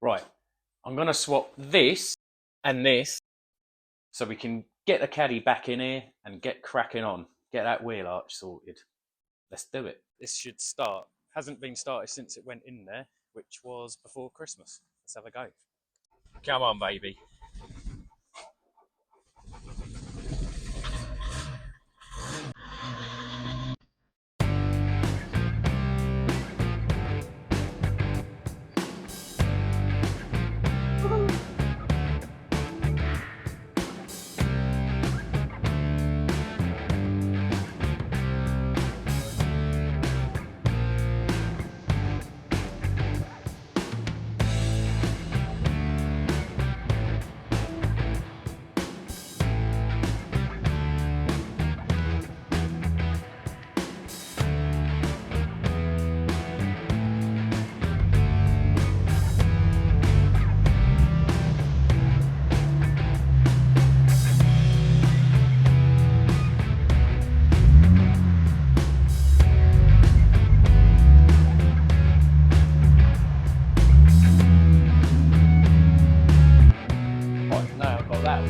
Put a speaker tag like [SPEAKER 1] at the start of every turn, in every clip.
[SPEAKER 1] Right, I'm going to swap this and this so we can get the caddy back in here and get cracking on. Get that wheel arch sorted. Let's do it. This should start. Hasn't been started since it went in there, which was before Christmas. Let's have a go. Come on, baby.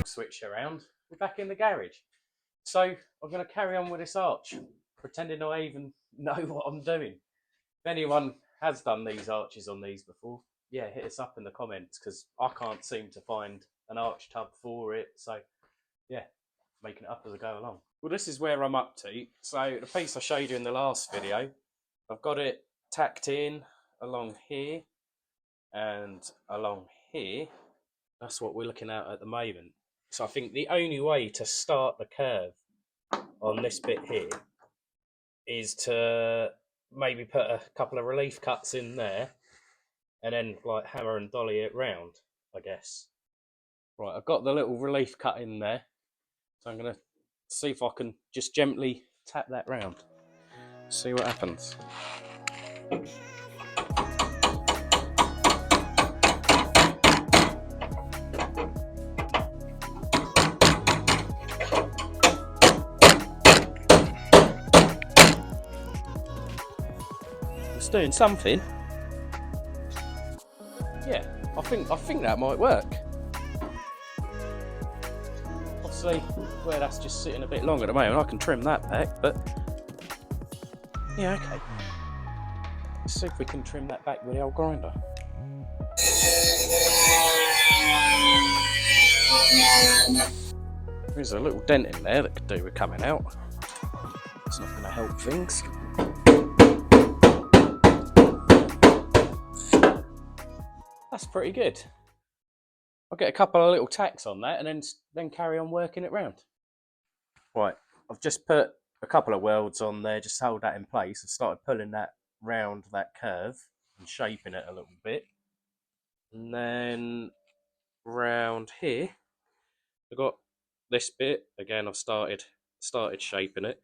[SPEAKER 1] Switch around, we're back in the garage. So I'm going to carry on with this arch, pretending I even know what I'm doing. If anyone has done these arches on these before, yeah, hit us up in the comments, because I can't seem to find an arch tub for it. So yeah, making it up as I go along. Well, this is where I'm up to. So the piece I showed you in the last video, I've got it tacked in along here and along here. That's what we're looking at the moment. So I think the only way to start the curve on this bit here is to maybe put a couple of relief cuts in there and then like hammer and dolly it round, I guess. Right, I've got the little relief cut in there. So I'm going to see if I can just gently tap that round. See what happens. It's doing something. Yeah, I think that might work. Obviously, where that's just sitting a bit long at the moment, I can trim that back, but yeah, okay. Let's see if we can trim that back with the old grinder. There's a little dent in there that could do with coming out. It's not going to help things. That's pretty good. I'll get a couple of little tacks on that and then carry on working it round. Right, I've just put a couple of welds on there just to hold that in place. I've started pulling that round that curve and shaping it a little bit. And then round here, I've got this bit. Again, I've started shaping it.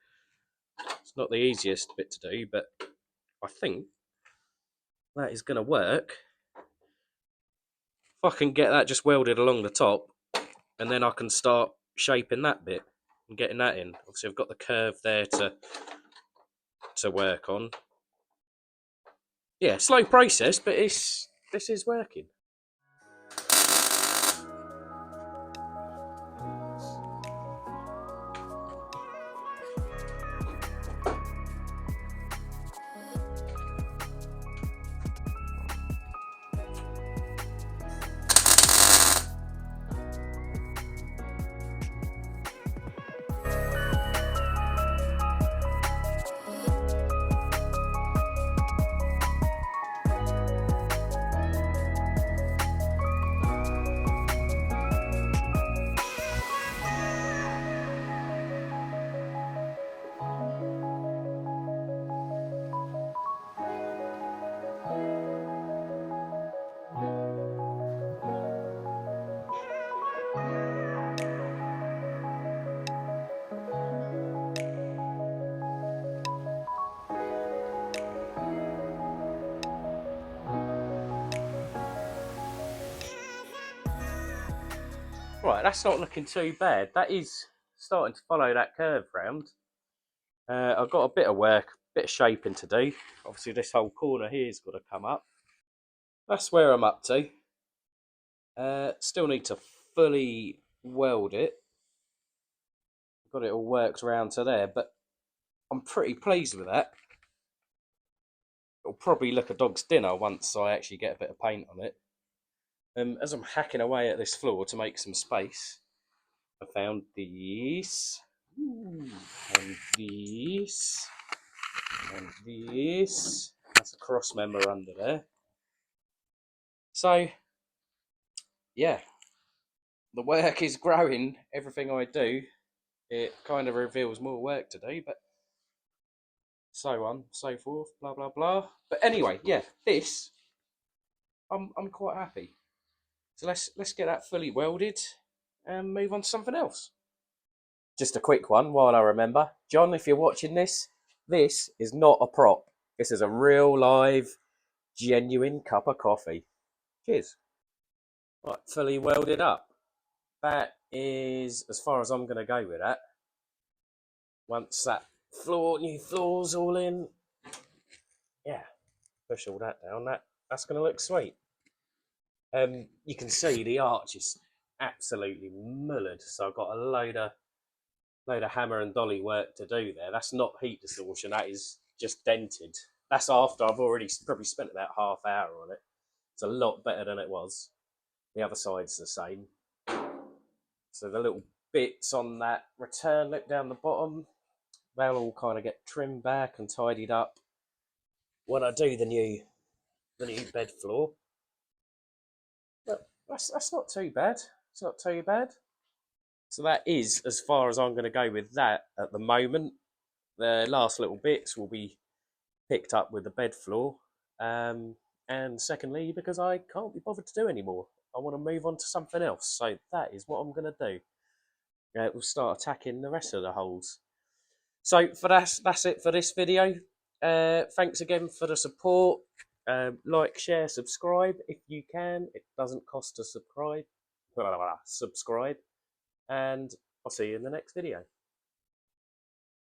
[SPEAKER 1] It's not the easiest bit to do, but I think that is going to work. If I can get that just welded along the top, and then I can start shaping that bit and getting that in. Obviously, I've got the curve there to work on. Yeah, slow process, but this is working. Right, that's not looking too bad. That is starting to follow that curve round. I've got a bit of work, a bit of shaping to do. Obviously, this whole corner here's got to come up. That's where I'm up to. Still need to fully weld it. Got it all worked around to there, but I'm pretty pleased with that. It'll probably look a dog's dinner once I actually get a bit of paint on it. As I'm hacking away at this floor to make some space, I found these, and these, and these. That's a cross member under there. So, yeah, the work is growing. Everything I do, it kind of reveals more work to do, but so on, so forth, blah blah blah. But anyway, yeah, this I'm quite happy. So let's get that fully welded and move on to something else. Just a quick one while I remember. John, if you're watching this, this is not a prop. This is a real live, genuine cup of coffee. Cheers. Right, fully welded up. That is as far as I'm going to go with that. Once that new floor's all in, yeah, push all that down. That's going to look sweet. You can see the arch is absolutely mullered, so I've got a load of hammer and dolly work to do there. That's not heat distortion, that is just dented. That's after I've already probably spent about half hour on it. It's a lot better than it was. The other side's the same. So the little bits on that return lip down the bottom, they'll all kind of get trimmed back and tidied up when I do the new bed floor. But that's not too bad. It's not too bad. So that is as far as I'm going to go with that at the moment. The last little bits will be picked up with the bed floor. And secondly, because I can't be bothered to do anymore. I want to move on to something else. So that is what I'm going to do. We'll start attacking the rest of the holes. So that's it for this video. Thanks again for the support. Like, share, subscribe if you can. It doesn't cost to subscribe. Subscribe. And I'll see you in the next video.